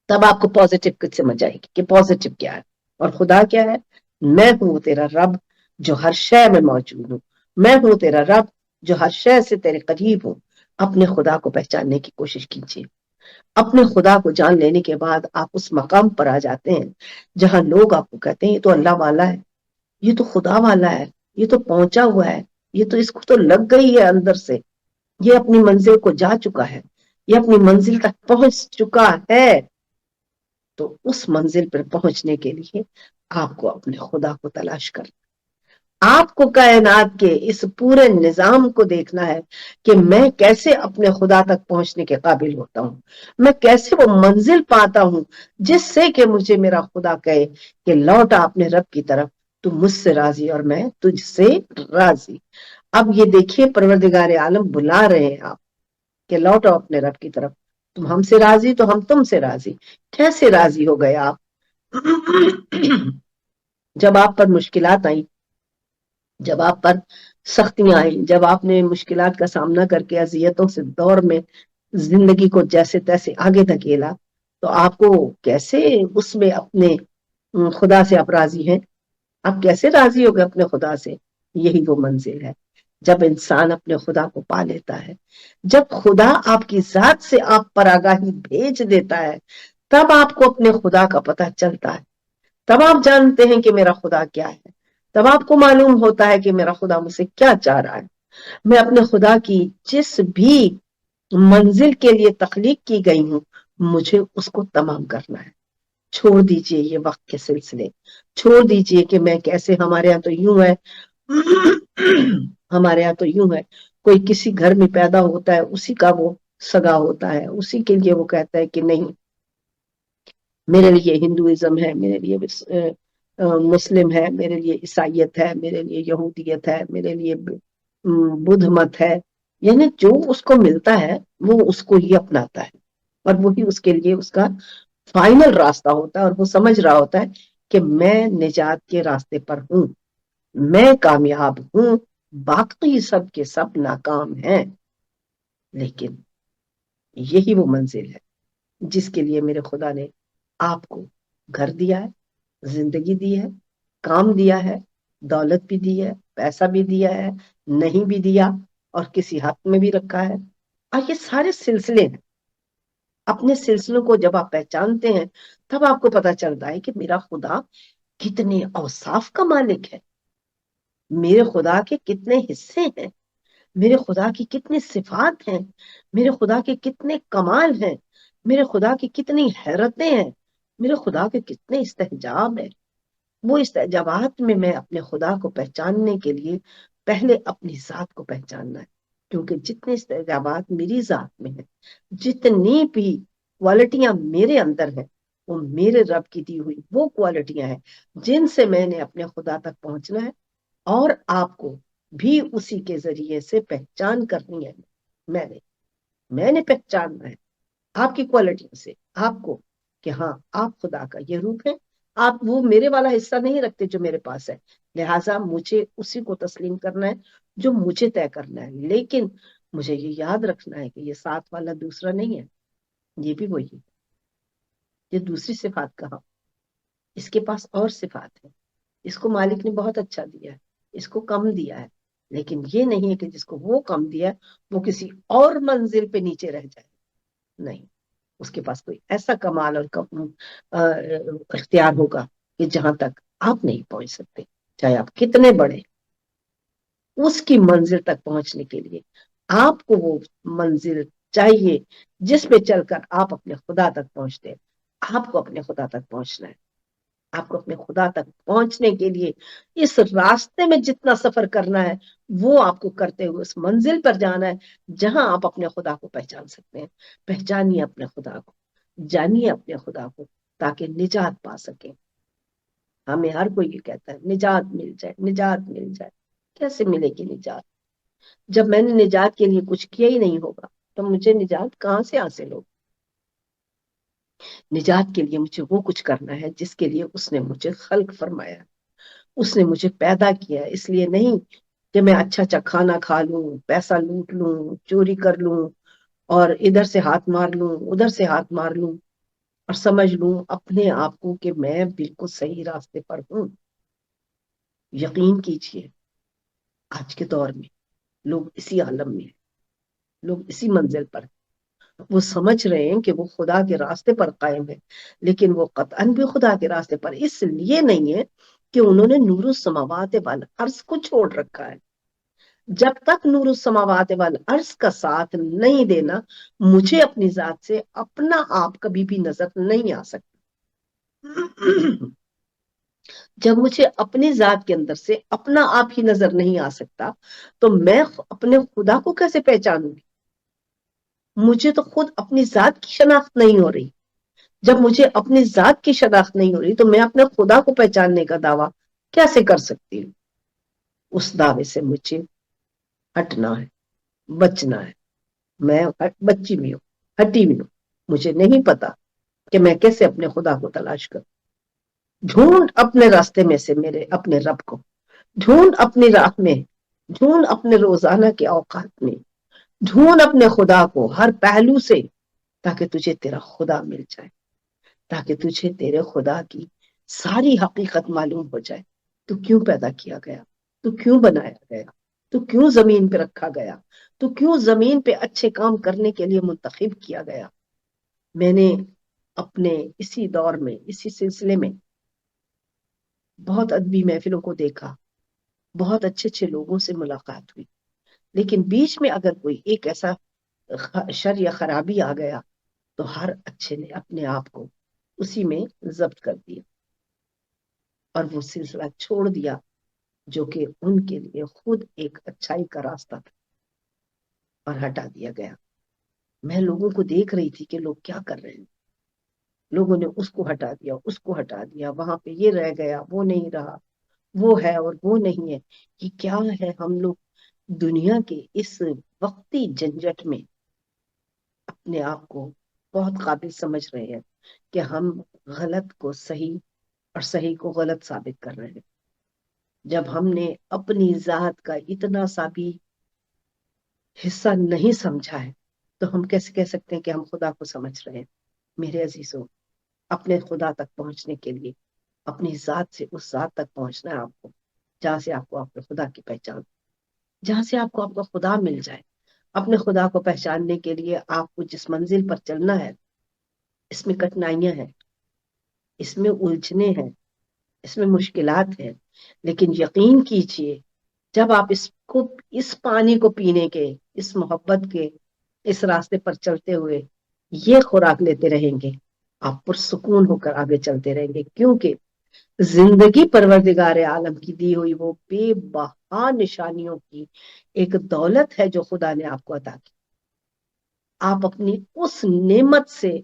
تب آپ کو پازیٹیو کچھ سمجھ آئے گی کہ پازیٹیو کیا ہے، اور خدا کیا ہے؟ میں ہوں تیرا رب جو ہر شے میں موجود ہوں، میں ہوں تیرا رب جو ہر شے سے تیرے قریب ہوں۔ اپنے خدا کو پہچاننے کی کوشش کیجیے۔ اپنے خدا کو جان لینے کے بعد آپ اس مقام پر آ جاتے ہیں جہاں لوگ آپ کو کہتے ہیں یہ تو اللہ والا ہے، یہ تو خدا والا ہے، یہ تو پہنچا ہوا ہے، یہ تو اس کو تو لگ گئی ہے اندر سے، یہ اپنی منزل کو جا چکا ہے، یہ اپنی منزل تک پہنچ چکا ہے۔ تو اس منزل پر پہنچنے کے لیے آپ کو اپنے خدا کو تلاش کرنا، آپ کو کائنات کے اس پورے نظام کو دیکھنا ہے کہ میں کیسے اپنے خدا تک پہنچنے کے قابل ہوتا ہوں، میں کیسے وہ منزل پاتا ہوں جس سے کہ مجھے میرا خدا کہے کہ لوٹا اپنے رب کی طرف، تو مجھ سے راضی اور میں تجھ سے راضی۔ اب یہ دیکھیے پروردگار عالم بلا رہے ہیں آپ کہ لوٹو اپنے رب کی طرف، تم ہم سے راضی تو ہم تم سے راضی۔ کیسے راضی ہو گئے آپ؟ جب آپ پر مشکلات آئیں، جب آپ پر سختیاں آئیں، جب آپ نے مشکلات کا سامنا کر کے اذیتوں سے دور میں زندگی کو جیسے تیسے آگے دھکیلا، تو آپ کو کیسے اس میں اپنے خدا سے آپ راضی ہیں؟ آپ کیسے راضی ہو گئے اپنے خدا سے؟ یہی وہ منزل ہے جب انسان اپنے خدا کو پا لیتا ہے، جب خدا آپ کی ذات سے آپ پر آگاہی بھیج دیتا ہے، تب آپ کو اپنے خدا کا پتہ چلتا ہے، تب آپ جانتے ہیں کہ میرا خدا کیا ہے، تب آپ کو معلوم ہوتا ہے کہ میرا خدا مجھ سے کیا چاہ رہا ہے۔ میں اپنے خدا کی جس بھی منزل کے لیے تخلیق کی گئی ہوں، مجھے اس کو تمام کرنا ہے۔ چھوڑ دیجئے یہ وقت کے سلسلے، چھوڑ دیجئے کہ میں کیسے، ہمارے ہاں تو یوں ہے ہمارے ہاں تو یوں ہے، کوئی کسی گھر میں پیدا ہوتا ہے اسی کا وہ سگا ہوتا ہے، اسی کے لیے وہ کہتا ہے کہ نہیں میرے لیے ہندوازم ہے، میرے لیے مسلم ہے، میرے لیے عیسائیت ہے، میرے لیے یہودیت ہے، میرے لیے بدھ مت ہے۔ یعنی جو اس کو ملتا ہے وہ اس کو ہی اپناتا ہے، اور وہی اس کے لیے اس کا فائنل راستہ ہوتا ہے، اور وہ سمجھ رہا ہوتا ہے کہ میں نجات کے راستے پر ہوں، میں کامیاب ہوں، باقی سب کے سب ناکام ہیں۔ لیکن یہی وہ منزل ہے جس کے لیے میرے خدا نے آپ کو گھر دیا ہے، زندگی دی ہے، کام دیا ہے، دولت بھی دی ہے، پیسہ بھی دیا ہے، نہیں بھی دیا، اور کسی حق میں بھی رکھا ہے، اور یہ سارے سلسلے ہیں۔ اپنے سلسلوں کو جب آپ پہچانتے ہیں تب آپ کو پتا چلتا ہے کہ میرا خدا کتنے اوصاف کا مالک ہے، میرے خدا کے کتنے حصے ہیں، میرے خدا کی کتنی صفات ہیں، میرے خدا کے کتنے کمال ہیں، میرے خدا کی کتنی حیرتیں ہیں، میرے خدا کے کتنے استحجاب ہیں۔ وہ استحجابات میں اپنے خدا کو پہچاننے کے لیے پہلے اپنی ذات کو پہچاننا ہے، کیونکہ جتنے استحجابات میری ذات میں ہیں، جتنی بھی کوالٹیاں میرے اندر ہیں، وہ میرے رب کی دی ہوئی وہ کوالٹیاں ہیں جن سے میں نے اپنے خدا تک پہنچنا ہے، اور آپ کو بھی اسی کے ذریعے سے پہچان کرنی ہے۔ میں نے پہچاننا ہے آپ کی کوالٹیوں سے آپ کو کہ ہاں آپ خدا کا یہ روپ ہے، آپ وہ میرے والا حصہ نہیں رکھتے جو میرے پاس ہے، لہٰذا مجھے اسی کو تسلیم کرنا ہے جو مجھے طے کرنا ہے۔ لیکن مجھے یہ یاد رکھنا ہے کہ یہ ساتھ والا دوسرا نہیں ہے، یہ بھی وہی ہے، یہ دوسری صفات کہاں، اس کے پاس اور صفات ہے، اس کو مالک نے بہت اچھا دیا ہے، اس کو کم دیا ہے، لیکن یہ نہیں ہے کہ جس کو وہ کم دیا ہے وہ کسی اور منزل پہ نیچے رہ جائے، نہیں، اس کے پاس کوئی ایسا کمال اور اختیار ہوگا کہ جہاں تک آپ نہیں پہنچ سکتے، چاہے آپ کتنے بڑے۔ اس کی منزل تک پہنچنے کے لیے آپ کو وہ منزل چاہیے جس پہ چل کر آپ اپنے خدا تک پہنچتے ہیں۔ آپ کو اپنے خدا تک پہنچنا ہے، آپ کو اپنے خدا تک پہنچنے کے لیے اس راستے میں جتنا سفر کرنا ہے وہ آپ کو کرتے ہوئے اس منزل پر جانا ہے جہاں آپ اپنے خدا کو پہچان سکتے ہیں۔ پہچانیے اپنے خدا کو، جانیے اپنے خدا کو، تاکہ نجات پا سکیں۔ ہمیں ہر کوئی یہ کہتا ہے نجات مل جائے، نجات مل جائے. کیسے ملے گی نجات جب میں نے نجات کے لیے کچھ کیا ہی نہیں ہوگا؟ تو مجھے نجات کہاں سے حاصل ہوگی؟ نجات کے لیے مجھے وہ کچھ کرنا ہے جس کے لیے اس نے مجھے خلق فرمایا، اس نے مجھے پیدا کیا. اس لیے نہیں کہ میں اچھا اچھا کھانا کھا لوں، پیسہ لوٹ لوں، چوری کر لوں، اور ادھر سے ہاتھ مار لوں، ادھر سے ہاتھ مار لوں، اور سمجھ لوں اپنے آپ کو کہ میں بالکل صحیح راستے پر ہوں. یقین کیجئے آج کے دور میں لوگ اسی عالم میں ہیں، لوگ اسی منزل پر ہیں. وہ سمجھ رہے ہیں کہ وہ خدا کے راستے پر قائم ہے، لیکن وہ قطعاً بھی خدا کے راستے پر اس لیے نہیں ہے کہ انہوں نے نور السماوات والارض کو چھوڑ رکھا ہے. جب تک نور السماوات والارض کا ساتھ نہیں دینا، مجھے اپنی ذات سے اپنا آپ کبھی بھی نظر نہیں آ سکتا. جب مجھے اپنی ذات کے اندر سے اپنا آپ ہی نظر نہیں آ سکتا تو میں اپنے خدا کو کیسے پہچانوں گی؟ مجھے تو خود اپنی ذات کی شناخت نہیں ہو رہی. جب مجھے اپنی ذات کی شناخت نہیں ہو رہی تو میں اپنے خدا کو پہچاننے کا دعویٰ کیسے کر سکتی ہوں؟ اس دعوے سے مجھے ہٹنا ہے، بچنا ہے. میں بچی بھی ہوں، ہٹی بھی ہوں. مجھے نہیں پتا کہ میں کیسے اپنے خدا کو تلاش کروں. ڈھونڈ اپنے راستے میں سے میرے اپنے رب کو، ڈھونڈ اپنی راہ میں، ڈھونڈ اپنے روزانہ کے اوقات میں، ڈھونڈ اپنے خدا کو ہر پہلو سے، تاکہ تجھے تیرا خدا مل جائے، تاکہ تجھے تیرے خدا کی ساری حقیقت معلوم ہو جائے. تو کیوں پیدا کیا گیا؟ تو کیوں بنایا گیا؟ تو کیوں زمین پہ رکھا گیا؟ تو کیوں زمین پہ اچھے کام کرنے کے لیے منتخب کیا گیا؟ میں نے اپنے اسی دور میں، اسی سلسلے میں بہت ادبی محفلوں کو دیکھا، بہت اچھے اچھے لوگوں سے ملاقات ہوئی، لیکن بیچ میں اگر کوئی ایک ایسا شر یا خرابی آ گیا تو ہر اچھے نے اپنے آپ کو اسی میں ضبط کر دیا اور وہ سلسلہ چھوڑ دیا جو کہ ان کے لیے خود ایک اچھائی کا راستہ تھا، اور ہٹا دیا گیا. میں لوگوں کو دیکھ رہی تھی کہ لوگ کیا کر رہے ہیں. لوگوں نے اس کو ہٹا دیا، اس کو ہٹا دیا، وہاں پہ یہ رہ گیا، وہ نہیں رہا، وہ ہے اور وہ نہیں ہے. یہ کیا ہے؟ ہم لوگ دنیا کے اس وقتی جھنجٹ میں اپنے آپ کو بہت قابل سمجھ رہے ہیں کہ ہم غلط کو صحیح اور صحیح کو غلط ثابت کر رہے ہیں. جب ہم نے اپنی ذات کا اتنا سا بھی حصہ نہیں سمجھا ہے تو ہم کیسے کہہ سکتے ہیں کہ ہم خدا کو سمجھ رہے ہیں؟ میرے عزیزوں، اپنے خدا تک پہنچنے کے لیے اپنی ذات سے اس ذات تک پہنچنا ہے آپ کو جہاں سے آپ کو اپنے خدا کی پہچان، جہاں سے آپ کو آپ کا خدا مل جائے. اپنے خدا کو پہچاننے کے لیے آپ کو جس منزل پر چلنا ہے، اس میں کٹھنائیاں ہیں، اس میں الجھنے ہیں، اس میں مشکلات ہیں، لیکن یقین کیجئے جب آپ اس پانی کو پینے کے، اس محبت کے، اس راستے پر چلتے ہوئے یہ خوراک لیتے رہیں گے، آپ پرسکون ہو کر آگے چلتے رہیں گے. کیونکہ زندگی پروردگار عالم کی دی ہوئی وہ بے بہا نشانیوں کی ایک دولت ہے جو خدا نے آپ کو عطا کی. آپ اپنی اس نعمت سے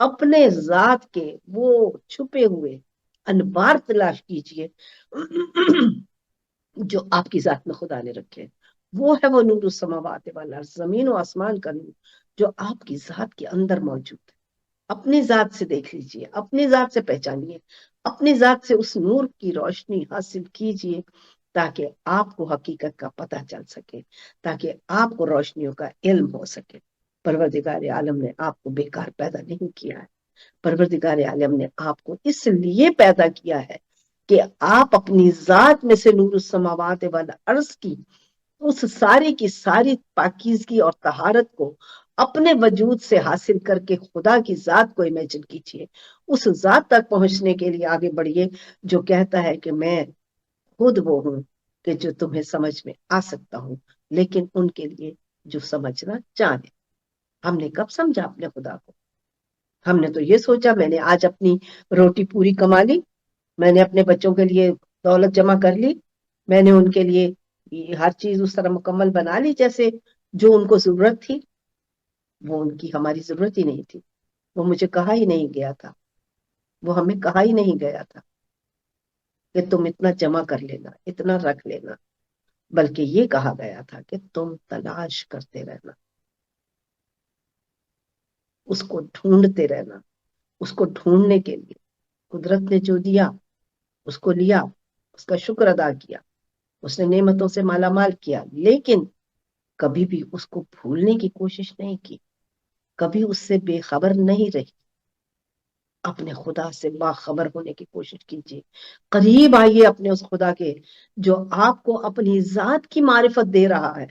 اپنے ذات کے وہ چھپے ہوئے انبار تلاش کیجئے جو آپ کی ذات میں خدا نے رکھے. وہ ہے وہ نور السماوات والارض، زمین و آسمان کا نور جو آپ کی ذات کے اندر موجود ہے. اپنی ذات سے دیکھ لیجئے، اپنی ذات سے پہچانیے، اپنی ذات سے اس نور کی روشنی حاصل کیجئے تاکہ آپ کو حقیقت کا پتہ چل سکے، تاکہ آپ کو روشنیوں کا علم ہو سکے. پروردگار عالم نے آپ کو بیکار پیدا نہیں کیا ہے. پروردگار عالم نے آپ کو اس لیے پیدا کیا ہے کہ آپ اپنی ذات میں سے نور السماوات والارض کی اس ساری کی ساری پاکیزگی اور طہارت کو اپنے وجود سے حاصل کر کے خدا کی ذات کو امیجن کیجئے. اس ذات تک پہنچنے کے لیے آگے بڑھیے جو کہتا ہے کہ میں خود وہ ہوں کہ جو تمہیں سمجھ میں آ سکتا ہوں، لیکن ان کے لیے جو سمجھنا چاہے. ہم نے کب سمجھا اپنے خدا کو؟ ہم نے تو یہ سوچا میں نے آج اپنی روٹی پوری کما لی، میں نے اپنے بچوں کے لیے دولت جمع کر لی، میں نے ان کے لیے ہر چیز اس طرح مکمل بنا لی جیسے جو ان کو ضرورت تھی. وہ ان کی ہماری ضرورت ہی نہیں تھی، وہ مجھے کہا ہی نہیں گیا تھا، وہ ہمیں کہا ہی نہیں گیا تھا. کہ تم اتنا جمع کر لینا، اتنا رکھ لینا، بلکہ یہ کہا گیا تھا کہ تم تلاش کرتے رہنا، اس کو ڈھونڈتے رہنا۔ اس کو ڈھونڈنے کے لیے قدرت نے جو دیا اس کو لیا، اس کا شکر ادا کیا، اس نے نعمتوں سے مالا مال کیا، لیکن کبھی بھی اس کو بھولنے کی کوشش نہیں کی، کبھی اس سے بے خبر نہیں رہی۔ اپنے خدا سے باخبر ہونے کی کوشش کیجیے، قریب آئیے اپنے اس خدا کے جو آپ کو اپنی ذات کی معرفت دے رہا ہے،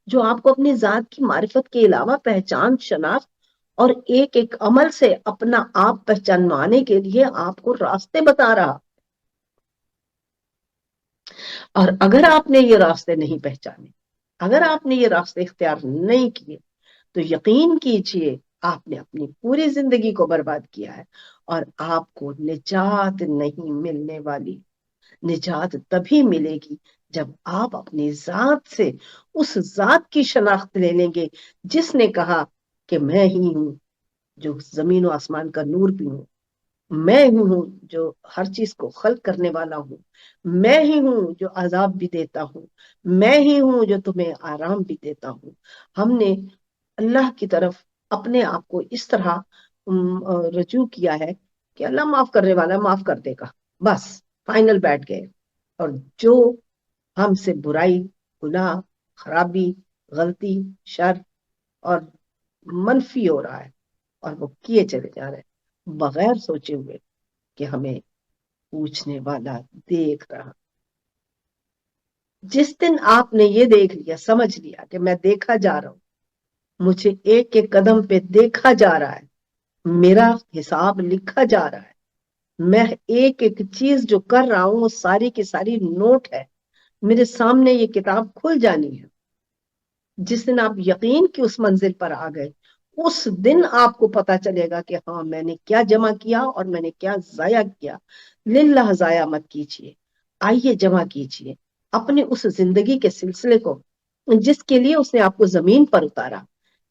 جو آپ کو اپنی ذات کی معرفت کے علاوہ پہچان، شناخت اور ایک ایک عمل سے اپنا آپ پہچانوانے کے لیے آپ کو راستے بتا رہا۔ اور اگر آپ نے یہ راستے نہیں پہچانے، اگر آپ نے یہ راستے اختیار نہیں کیے، تو یقین کیجئے آپ نے اپنی پوری زندگی کو برباد کیا ہے، اور آپ کو نجات نہیں ملنے والی۔ نجات تبھی ملے گی جب آپ اپنی ذات سے اس ذات کی شناخت لے لیں گے جس نے کہا کہ میں ہی ہوں جو زمین و آسمان کا نور بھی ہوں، میں ہی ہوں جو ہر چیز کو خلق کرنے والا ہوں، میں ہی ہوں جو عذاب بھی دیتا ہوں، میں ہی ہوں جو تمہیں آرام بھی دیتا ہوں۔ ہم نے اللہ کی طرف اپنے آپ کو اس طرح رجوع کیا ہے کہ اللہ معاف کرنے والا معاف کر دے گا، بس فائنل بیٹھ گئے۔ اور جو ہم سے برائی، گناہ، خرابی، غلطی، شر اور منفی ہو رہا ہے، اور وہ کیے چلے جا رہے ہیں بغیر سوچے ہوئے کہ ہمیں پوچھنے والا دیکھ رہا۔ جس دن آپ نے یہ دیکھ لیا، سمجھ لیا کہ میں دیکھا جا رہا ہوں، مجھے ایک ایک قدم پہ دیکھا جا رہا ہے، میرا حساب لکھا جا رہا ہے، میں ایک ایک چیز جو کر رہا ہوں وہ ساری کی ساری نوٹ ہے، میرے سامنے یہ کتاب کھل جانی ہے۔ جس دن آپ یقین کی اس منزل پر آ گئے، اس دن آپ کو پتا چلے گا کہ ہاں میں نے کیا جمع کیا اور میں نے کیا ضائع کیا۔ للہ ضائع مت کیجیے، آئیے جمع کیجیے اپنی اس زندگی کے سلسلے کو جس کے لیے اس نے آپ کو زمین پر اتارا،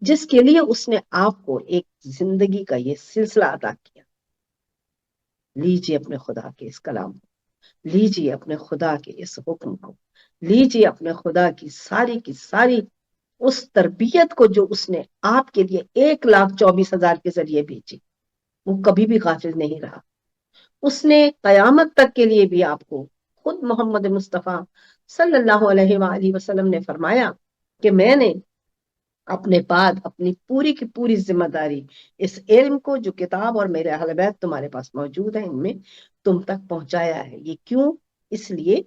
جس کے لیے اس نے آپ کو ایک زندگی کا یہ سلسلہ عطا کیا۔ لیجیے اپنے خدا کے اس کلام کو، لیجیے اپنے خدا کے اس حکم کو، لیجیے اپنے خدا کی ساری اس تربیت کو جو اس نے آپ کے لیے 1,24,000 کے ذریعے بھیجی۔ وہ کبھی بھی غافل نہیں رہا۔ اس نے قیامت تک کے لیے بھی آپ کو، خود محمد مصطفیٰ صلی اللہ علیہ وآلہ وسلم نے فرمایا کہ میں نے اپنے بعد اپنی پوری کی پوری ذمہ داری اس علم کو جو کتاب اور میرے اہل بیت تمہارے پاس موجود ہیں ان میں تم تک پہنچایا ہے۔ یہ کیوں؟ اس لیے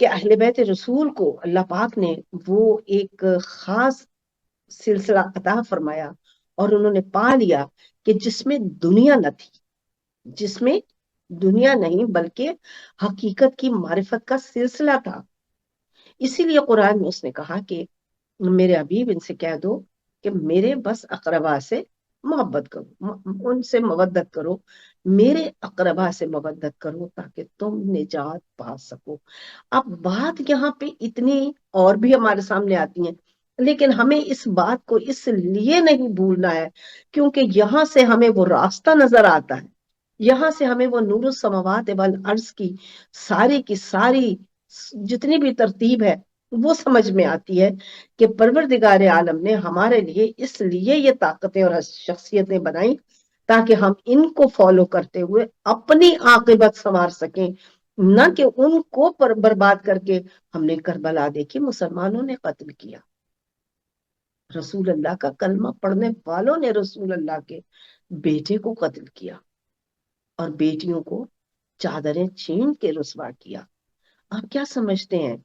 کہ اہل بیت رسول کو اللہ پاک نے وہ ایک خاص سلسلہ عطا فرمایا، اور انہوں نے پا لیا کہ جس میں دنیا نہ تھی، جس میں دنیا نہیں بلکہ حقیقت کی معرفت کا سلسلہ تھا۔ اسی لیے قرآن میں اس نے کہا کہ میرے حبیب ان سے کہہ دو کہ میرے بس اقربا سے محبت کرو، ان سے مودت کرو، میرے اقربا سے مودت کرو تاکہ تم نجات پا سکو۔ اب بات یہاں پہ اتنی اور بھی ہمارے سامنے آتی ہیں، لیکن ہمیں اس بات کو اس لیے نہیں بھولنا ہے کیونکہ یہاں سے ہمیں وہ راستہ نظر آتا ہے، یہاں سے ہمیں وہ نور السماوات والارض کی ساری جتنی بھی ترتیب ہے وہ سمجھ میں آتی ہے کہ پروردگار عالم نے ہمارے لیے اس لیے یہ طاقتیں اور شخصیتیں بنائیں تاکہ ہم ان کو فالو کرتے ہوئے اپنی عاقبت سنوار سکیں، نہ کہ ان کو برباد کر کے۔ ہم نے کربلا دیکھی، مسلمانوں نے قتل کیا، رسول اللہ کا کلمہ پڑھنے والوں نے رسول اللہ کے بیٹے کو قتل کیا اور بیٹیوں کو چادریں چھین کے رسوا کیا۔ آپ کیا سمجھتے ہیں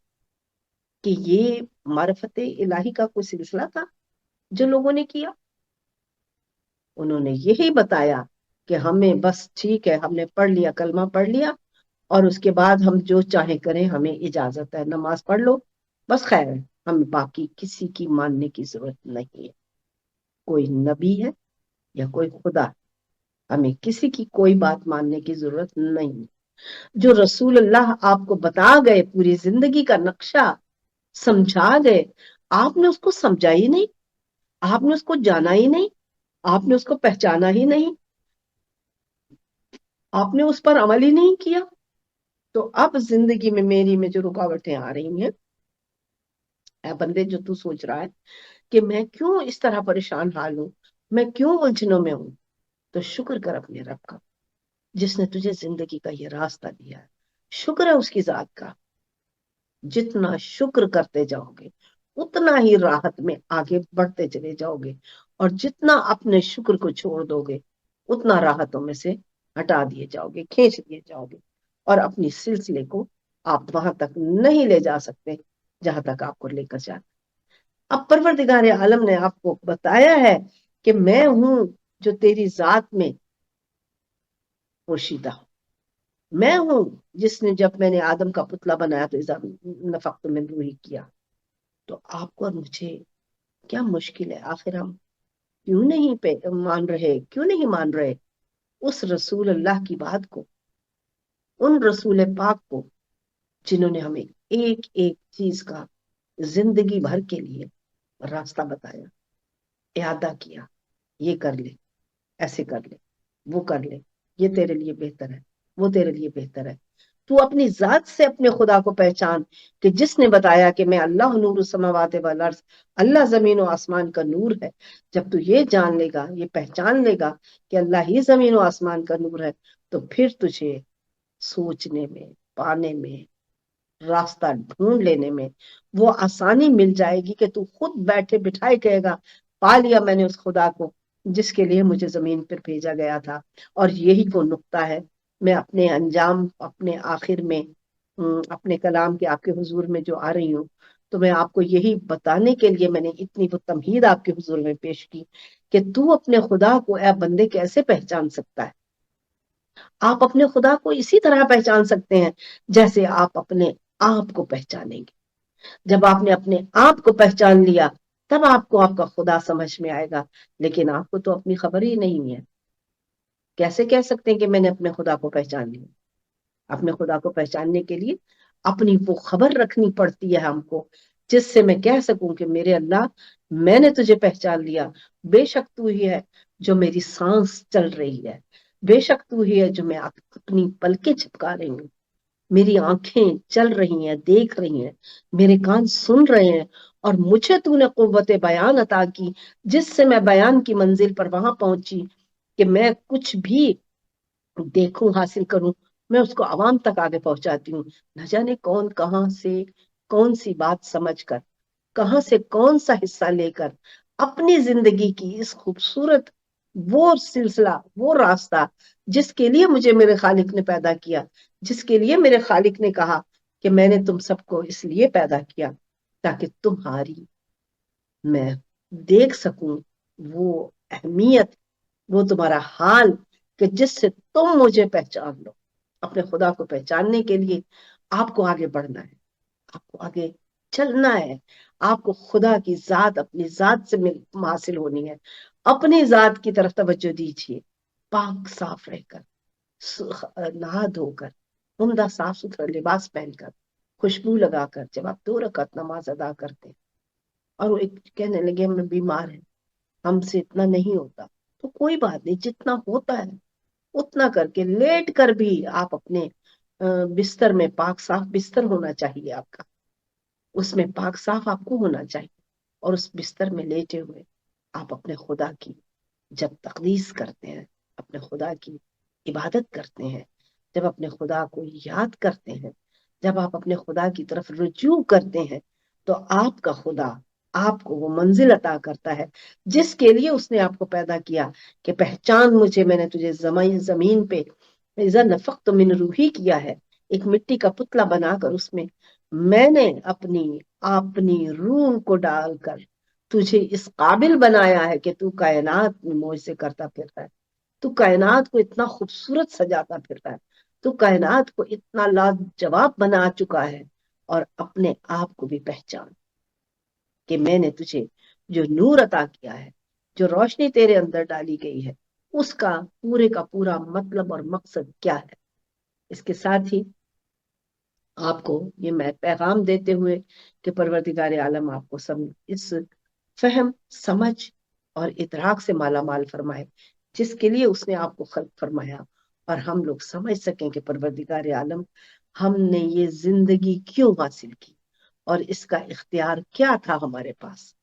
کہ یہ معرفت الہی کا کوئی سلسلہ تھا جو لوگوں نے کیا؟ انہوں نے یہی بتایا کہ ہمیں بس ٹھیک ہے، ہم نے پڑھ لیا، کلمہ پڑھ لیا، اور اس کے بعد ہم جو چاہیں کریں، ہمیں اجازت ہے، نماز پڑھ لو، بس خیر ہے، ہم باقی کسی کی ماننے کی ضرورت نہیں ہے۔ کوئی نبی ہے یا کوئی خدا، ہمیں کسی کی کوئی بات ماننے کی ضرورت نہیں۔ جو رسول اللہ آپ کو بتا گئے، پوری زندگی کا نقشہ سمجھا گئے، آپ نے اس کو سمجھا ہی نہیں، آپ نے اس کو جانا ہی نہیں، آپ نے اس کو پہچانا ہی نہیں، آپ نے اس پر عمل ہی نہیں کیا۔ تو اب زندگی میں میری میں جو رکاوٹیں آ رہی ہیں، اے بندے جو تو سوچ رہا ہے کہ میں کیوں اس طرح پریشان حال ہوں، میں کیوں الجھنوں میں ہوں، تو شکر کر اپنے رب کا جس نے تجھے زندگی کا یہ راستہ دیا ہے. شکر ہے اس کی ذات کا. جتنا شکر کرتے جاؤ گے اتنا ہی راحت میں آگے بڑھتے چلے جاؤ گے، اور جتنا اپنے شکر کو چھوڑ دو گے اتنا راحتوں میں سے ہٹا دیے جاؤ گے، کھینچ دیے جاؤ گے، اور اپنی سلسلے کو آپ وہاں تک نہیں لے جا سکتے جہاں تک آپ کو لے کر جانا. اب پروردگار عالم نے آپ کو بتایا ہے کہ میں ہوں جو تیری ذات میں پوشیدہ ہوں. میں ہوں جس نے، جب میں نے آدم کا پتلا بنایا تو اذا نفخت من روحی کیا. تو آپ کو اور مجھے کیا مشکل ہے؟ آخر ہم کیوں نہیں مان رہے، کیوں نہیں مان رہے اس رسول اللہ کی بات کو، ان رسول پاک کو جنہوں نے ہمیں ایک ایک چیز کا زندگی بھر کے لیے راستہ بتایا، اعادہ کیا، یہ کر لے، ایسے کر لے، وہ کر لے، یہ تیرے لیے بہتر ہے، وہ تیرے لیے بہتر ہے. تو اپنی ذات سے اپنے خدا کو پہچان کہ جس نے بتایا کہ میں اللہ نور السماوات والارض، اللہ زمین و آسمان کا نور ہے. جب تو یہ جان لے گا، یہ پہچان لے گا کہ اللہ ہی زمین و آسمان کا نور ہے، تو پھر تجھے سوچنے میں، پانے میں، راستہ ڈھونڈ لینے میں وہ آسانی مل جائے گی کہ تو خود بیٹھے بٹھائے کہے گا پا لیا میں نے اس خدا کو جس کے لیے مجھے زمین پر بھیجا گیا تھا. اور یہی وہ نقطہ ہے. میں اپنے انجام، اپنے آخر میں، اپنے کلام کے آپ کے حضور میں جو آ رہی ہوں، تو میں آپ کو یہی بتانے کے لیے میں نے اتنی وہ تمہید آپ کے حضور میں پیش کی کہ تو اپنے خدا کو اے بندے کیسے پہچان سکتا ہے. آپ اپنے خدا کو اسی طرح پہچان سکتے ہیں جیسے آپ اپنے آپ کو پہچانیں گے. جب آپ نے اپنے آپ کو پہچان لیا تب آپ کو آپ کا خدا سمجھ میں آئے گا. لیکن آپ کو تو اپنی خبر ہی نہیں ہے. کیسے کہہ سکتے ہیں کہ میں نے اپنے خدا کو پہچان لیا؟ اپنے خدا کو پہچاننے کے لیے اپنی وہ خبر رکھنی پڑتی ہے ہم کو، جس سے میں کہہ سکوں کہ میرے اللہ، میں نے تجھے پہچان لیا. بے شک تو ہی ہے جو میری سانس چل رہی ہے، بے شک تو ہی ہے جو میں اپنی پلکیں چھپکا رہی ہوں، میری آنکھیں چل رہی ہیں، دیکھ رہی ہیں، میرے کان سن رہے ہیں، اور مجھے تو نے قوت بیان عطا کی جس سے میں بیان کی منزل پر وہاں پہنچی کہ میں کچھ بھی دیکھوں، حاصل کروں، میں اس کو عوام تک آگے پہنچاتی ہوں. نہ جانے کون کہاں سے کون سی بات سمجھ کر، کہاں سے کون سا حصہ لے کر اپنی زندگی کی اس خوبصورت وہ سلسلہ، وہ راستہ جس کے لیے مجھے میرے خالق نے پیدا کیا، جس کے لیے میرے خالق نے کہا کہ میں نے تم سب کو اس لیے پیدا کیا تاکہ تمہاری میں دیکھ سکوں وہ اہمیت، وہ تمہارا حال کہ جس سے تم مجھے پہچان لو. اپنے خدا کو پہچاننے کے لیے آپ کو آگے بڑھنا ہے، آپ کو آگے چلنا ہے. آپ کو خدا کی ذات، اپنی ذات سے حاصل ہونی ہے. اپنی ذات کی طرف توجہ دیجیے. پاک صاف رہ کر، نہا دھو کر، عمدہ صاف ستھرا لباس پہن کر، خوشبو لگا کر جب آپ 2 رکعت نماز ادا کرتے ہیں اور وہ ایک کہنے لگے ہم بیمار ہیں، ہم سے اتنا نہیں ہوتا، تو کوئی بات نہیں، جتنا ہوتا ہے اتنا کر کے لیٹ کر بھی آپ اپنے بستر میں، پاک صاف بستر ہونا چاہیے آپ کا، اس میں پاک صاف آپ کو ہونا چاہیے. اور اس بستر میں لیٹے ہوئے آپ اپنے خدا کی جب تقدیس کرتے ہیں، اپنے خدا کی عبادت کرتے ہیں، جب اپنے خدا کو یاد کرتے ہیں، جب آپ اپنے خدا کی طرف رجوع کرتے ہیں، تو آپ کا خدا آپ کو وہ منزل عطا کرتا ہے جس کے لیے اس نے آپ کو پیدا کیا کہ پہچان مجھے، میں نے تجھے زمین پہ اذا نفخت من روحی کیا ہے، ایک مٹی کا پتلا بنا کر اس میں نے اپنی روح کو ڈال کر تجھے اس قابل بنایا ہے کہ تو کائنات میں موج سے کرتا پھرتا ہے، تو کائنات کو اتنا خوبصورت سجاتا پھرتا ہے، تو کائنات کو اتنا لاجواب بنا چکا ہے. اور اپنے آپ کو بھی پہچان کہ میں نے تجھے جو نور عطا کیا ہے، جو روشنی تیرے اندر ڈالی گئی ہے، اس کا پورے کا پورا مطلب اور مقصد کیا ہے. اس کے ساتھ ہی آپ کو یہ میں پیغام دیتے ہوئے کہ پروردگار عالم آپ کو سب اس فہم، سمجھ اور ادراک سے مالا مال فرمائے جس کے لیے اس نے آپ کو خلق فرمایا، اور ہم لوگ سمجھ سکیں کہ پروردگار عالم ہم نے یہ زندگی کیوں حاصل کی اور اس کا اختیار کیا تھا ہمارے پاس،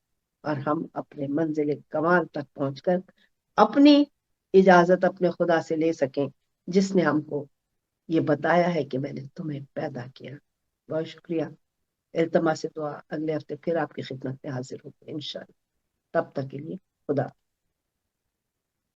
اور ہم اپنے منزل کمال تک پہنچ کر اپنی اجازت اپنے خدا سے لے سکیں، جس نے ہم کو یہ بتایا ہے کہ میں نے تمہیں پیدا کیا۔ بہت شکریہ۔ التماس دعا، اگلے ہفتے پھر آپ کی خدمت میں حاضر ہوگی انشاءاللہ۔ تب تک کے لیے خدا